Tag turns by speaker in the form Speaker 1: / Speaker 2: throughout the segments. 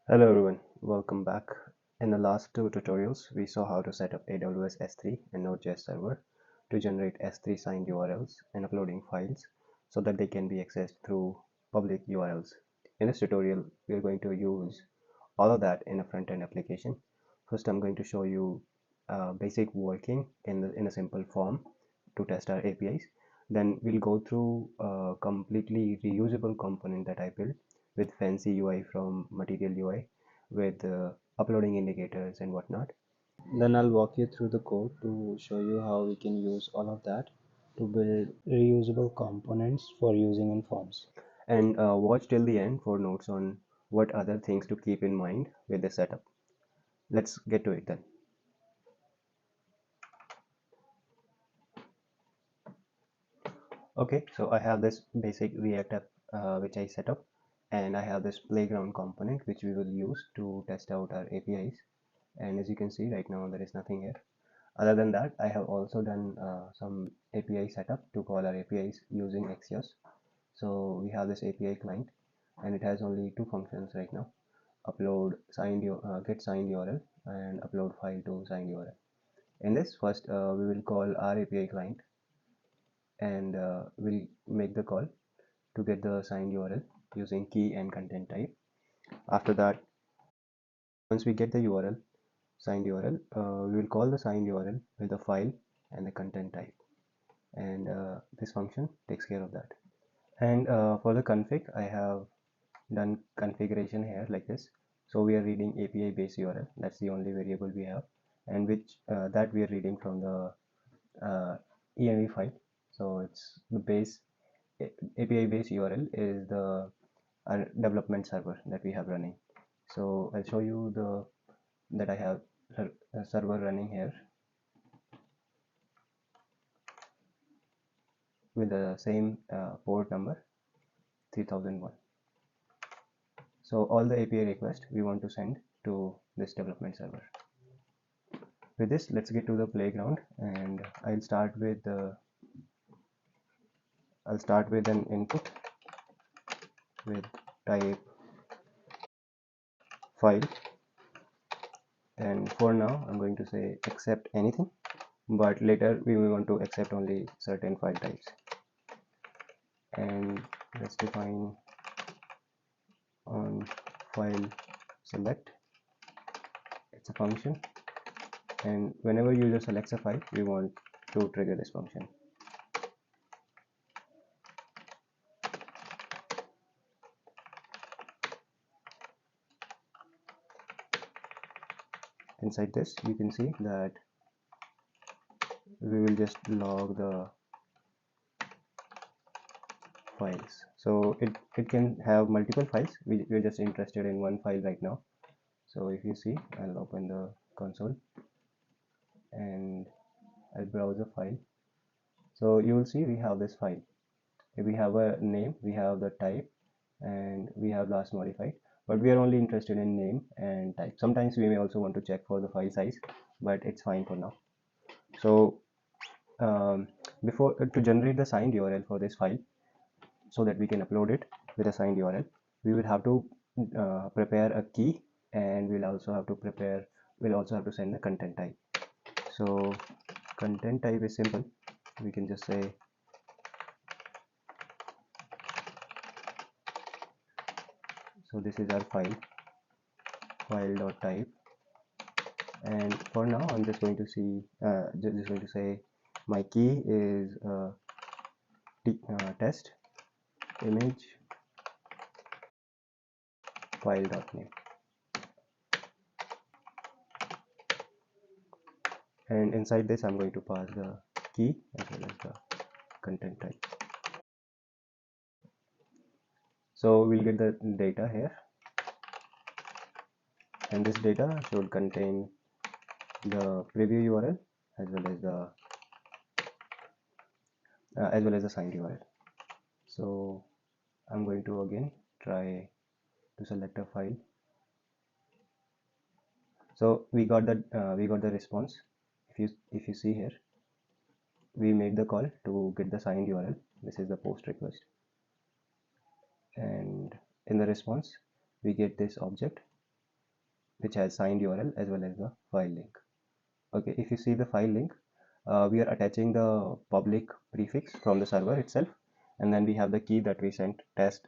Speaker 1: Hello everyone, welcome back. In the last two tutorials, we saw how to set up AWS S3 and Node.js server to generate S3 signed URLs and uploading files so that they can be accessed through public URLs. In this tutorial, we are going to use all of that in a front-end application. First, I'm going to show you basic working in a simple form to test our APIs. Then we'll go through a completely reusable component that I built with fancy UI from Material UI with uploading indicators and whatnot. Then I'll walk you through the code to show you how we can use all of that to build reusable components for using in forms. And watch till the end for notes on what other things to keep in mind with the setup. Let's get to it then. Okay, so I have this basic React app which I set up, and I have this playground component which we will use to test out our APIs. And as you can see right now, there is nothing here. Other than that, I have also done some API setup to call our APIs using Axios. So we have this API client, and it has only two functions right now: upload get signed URL and upload file to signed URL. In this, first we will call our API client, and we'll make the call to get the signed URL using key and content type. After that, once we get the URL, signed URL, we will call the signed URL with the file and the content type, and this function takes care of that. And for the config, I have done configuration here like this. So we are reading API base URL. That's the only variable we have, and which that we are reading from the env file. So it's the base API base URL is the development server that we have running. So I'll show you that I have a server running here with the same port number 3001. So all the API requests we want to send to this development server. With this, let's get to the playground, and I'll start with an input with type file, and for now I'm going to say accept anything, but later we will want to accept only certain file types. And let's define on file select. It's a function, and whenever user selects a file, we want to trigger this function. Inside this, you can see that we will just log the files. So it can have multiple files. We're just interested in one file right now. So if you see, I'll open the console and I'll browse the file. So you will see we have this file. We have a name, we have the type, and we have last modified, but we are only interested in name and type. Sometimes we may also want to check for the file size, but it's fine for now. So before to generate the signed URL for this file, so that we can upload it with a signed URL, we will have to prepare a key, and we'll also have to send the content type. So content type is simple. We can just say so this is our file.type, and for now I'm just going to say my key is test image file.name, and inside this I'm going to pass the key as well as the content type. So we'll get the data here, and this data should contain the preview URL as well as the signed URL. So I'm going to again try to select a file. So we got the response. If you see here, we made the call to get the signed URL. This is the post request, and in the response we get this object which has signed URL as well as the file link. Okay, if you see the file link, we are attaching the public prefix from the server itself, and then we have the key that we sent test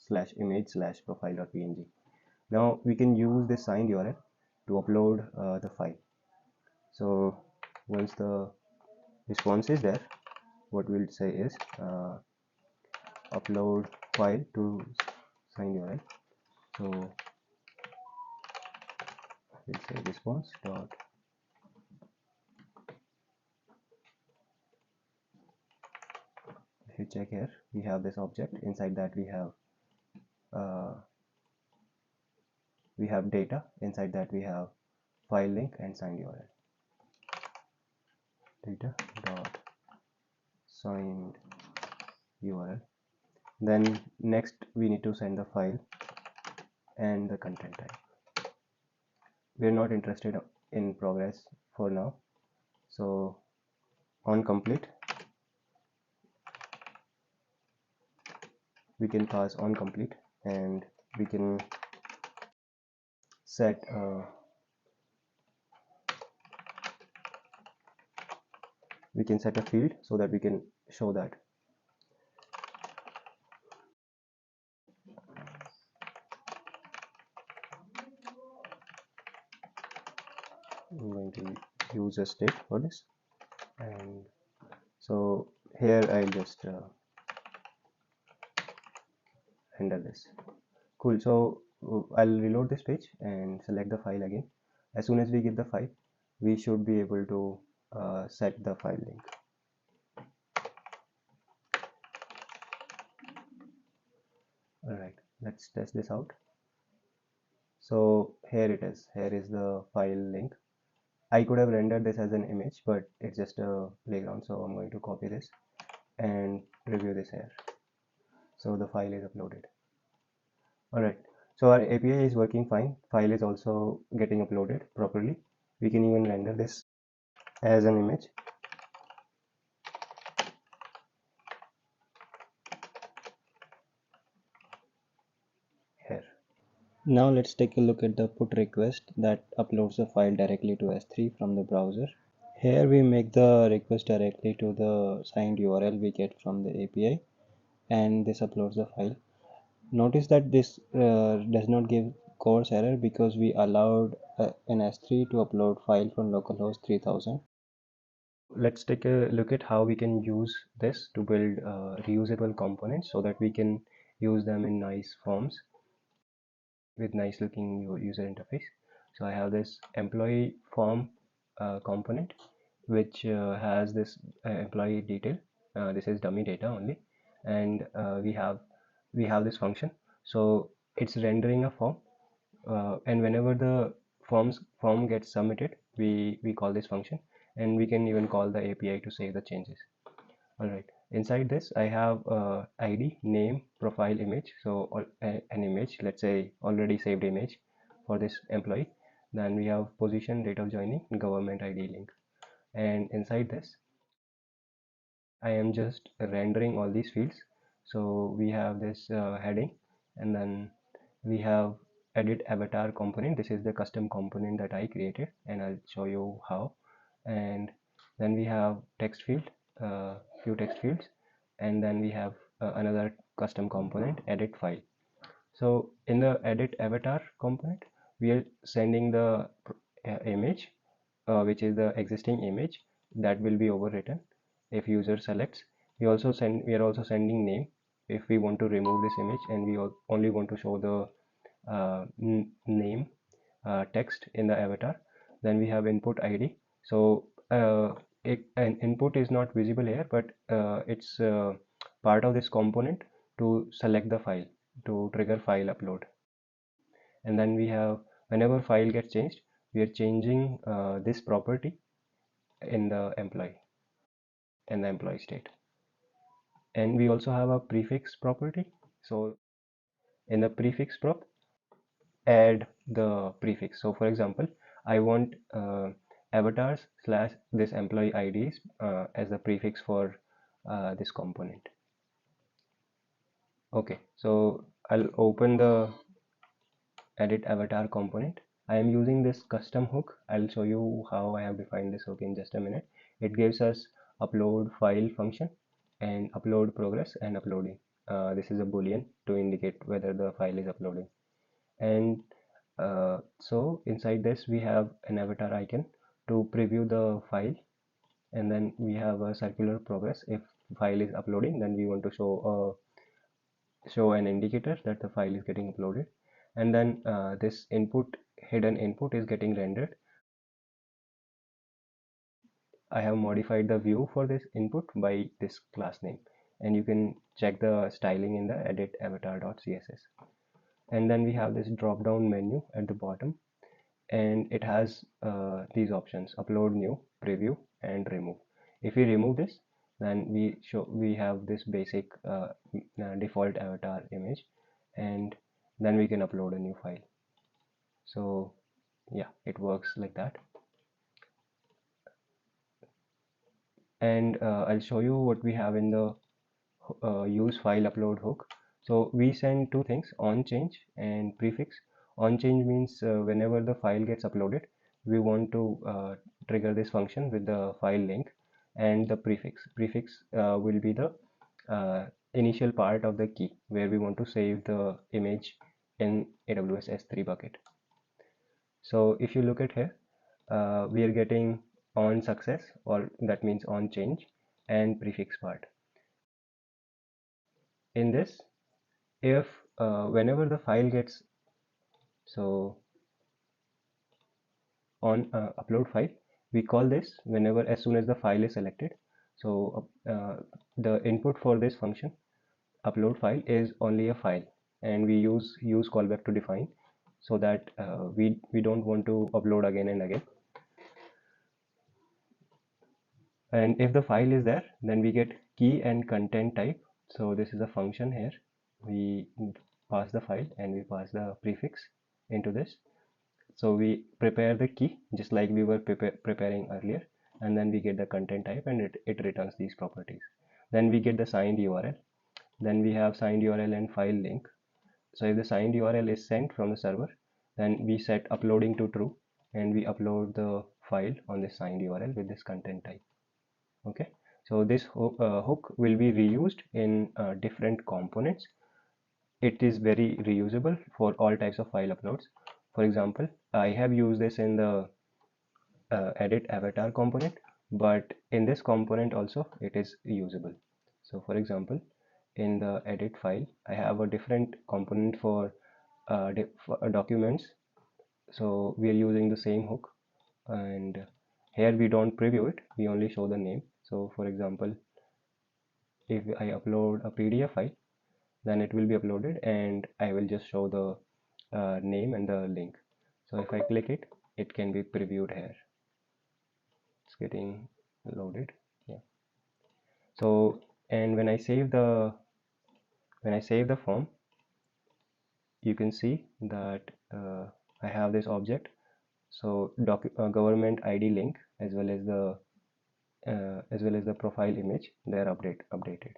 Speaker 1: slash image slash profile.png. Now we can use this signed URL to upload the file. So once the response is there, what we'll say is upload file to signed URL. So we'll say response dot, if you check here, we have this object. Inside that we have data. Inside that we have file link and signed URL. Data dot signed URL. Then next we need to send the file and the content type. We are not interested in progress for now, so on complete we can pass on complete, and we can set a field so that we can show that. I'm going to use a state for this, and so here I'll just render this. Cool. So I'll reload this page and select the file again. As soon as we get the file, we should be able to set the file link. Alright, let's test this out. So here it is. Here is the file link. I could have rendered this as an image, but it's just a playground, so I'm going to copy this and preview this here. So the file is uploaded. Alright, so our API is working fine. File is also getting uploaded properly. We can even render this as an image. Here. Now let's take a look at the put request that uploads the file directly to S3 from the browser. Here we make the request directly to the signed URL we get from the API, and this uploads the file. Notice that this does not give course error because we allowed an S3 to upload file from localhost 3000. Let's take a look at how we can use this to build reusable components so that we can use them in nice forms with nice looking user interface. So I have this employee form component which has this employee detail. This is dummy data only, and we have this function. So it's rendering a form, and whenever the form gets submitted, we call this function, and we can even call the API to save the changes. Alright, inside this I have ID, name, profile, image. So an image, let's say already saved image for this employee. Then we have position, date of joining, government ID link. And inside this I am just rendering all these fields. So we have this heading, and then we have edit avatar component. This is the custom component that I created, and I'll show you how. And then we have text field, few text fields, and then we have another custom component, edit file. So in the edit avatar component, we are sending the image, which is the existing image that will be overwritten if user selects. We are also sending name if we want to remove this image and we only want to show the name text in the avatar. Then we have input ID. So an input is not visible here, but it's part of this component to select the file, to trigger file upload. And then we have, whenever file gets changed, we are changing this property in the employee state. And we also have a prefix property. So in the prefix prop, add the prefix. So for example, I want avatars slash this employee IDs as the prefix for this component. Okay, so I'll open the edit avatar component. I am using this custom hook. I'll show you how I have defined this hook in just a minute. It gives us upload file function and upload progress and uploading. This is a boolean to indicate whether the file is uploading. And so inside this we have an avatar icon to preview the file, and then we have a circular progress. If file is uploading, then we want to show an indicator that the file is getting uploaded, and then this hidden input is getting rendered. I have modified the view for this input by this class name, and you can check the styling in the edit avatar.css. And then we have this drop down menu at the bottom, and it has these options: upload new, preview, and remove. If we remove this, then we have this basic default avatar image, and then we can upload a new file. So yeah, it works like that. And I'll show you what we have in the use file upload hook. So we send two things: on change and prefix. On change means whenever the file gets uploaded, we want to trigger this function with the file link, and the prefix will be the initial part of the key where we want to save the image in AWS S3 bucket. So if you look at here, we are getting on success, or that means on change, and prefix part. In this, if whenever the file gets, so on upload file, we call this whenever, as soon as the file is selected. So the input for this function upload file is only a file, and we use callback to define, so that we don't want to upload again and again. And if the file is there, then we get key and content type. So this is a function here. We pass the file and we pass the prefix into this. So we prepare the key just like we were preparing earlier, and then we get the content type, and it returns these properties. Then we get the signed URL. Then we have signed URL and file link. So if the signed URL is sent from the server, then we set uploading to true, and we upload the file on this signed URL with this content type. Okay, so this hook will be reused in different components. It is very reusable for all types of file uploads. For example, I have used this in the edit avatar component, but in this component also it is usable. So for example, in the edit file, I have a different component for documents. So we are using the same hook, and here we don't preview it, we only show the name. So for example, if I upload a PDF file, then it will be uploaded, and I will just show the name and the link. So if I click it, it can be previewed here. It's getting loaded. Yeah. So, and when I save the form, you can see that I have this object. So government ID link as well as the profile image, they are updated.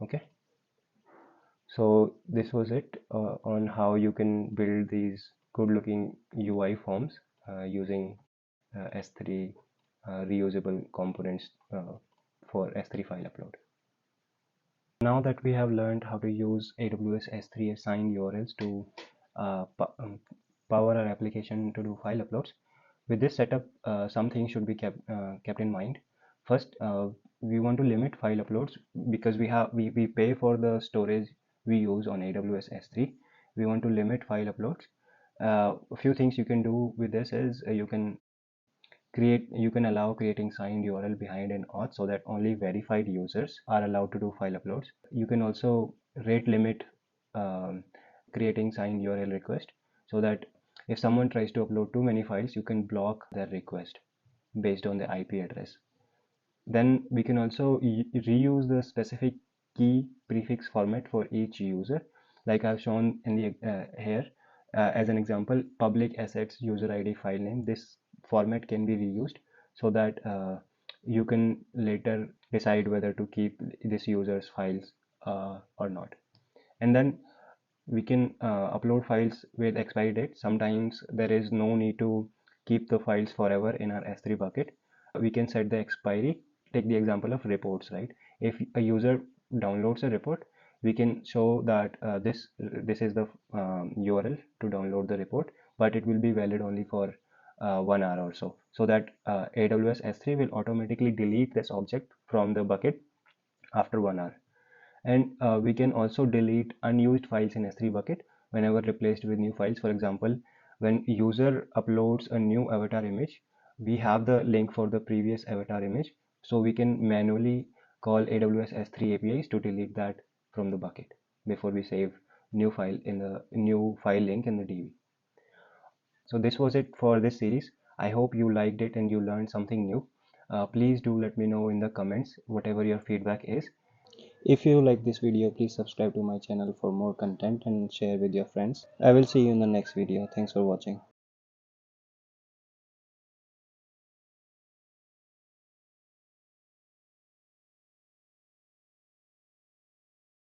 Speaker 1: Okay. So this was it on how you can build these good looking UI forms using S3 reusable components for S3 file upload. Now that we have learned how to use AWS S3 assigned URLs to power our application to do file uploads, with this setup, some things should be kept in mind. First, we want to limit file uploads because we pay for the storage we use on AWS S3. We want to limit file uploads. A few things you can do with this is you can allow creating signed URL behind an auth so that only verified users are allowed to do file uploads. You can also rate limit creating signed URL request, so that if someone tries to upload too many files, you can block their request based on the IP address. Then we can also reuse the specific key prefix format for each user, like I've shown in the here as an example: public assets user ID file name. This format can be reused, so that you can later decide whether to keep this user's files or not. And then we can upload files with expiry date. Sometimes there is no need to keep the files forever in our S3 bucket. We can set the expiry. Take the example of reports, right? If a user downloads a report, we can show that this is the URL to download the report, but it will be valid only for 1 hour or so, so that AWS S3 will automatically delete this object from the bucket after 1 hour. And we can also delete unused files in S3 bucket whenever replaced with new files. For example, when user uploads a new avatar image, we have the link for the previous avatar image, so we can manually call AWS S3 APIs to delete that from the bucket before we save new file in the new file link in the DB. So this was it for this series. I hope you liked it and you learned something new. Please do let me know in the comments whatever your feedback is. If you like this video, please subscribe to my channel for more content and share with your friends. I will see you in the next video. Thanks for watching.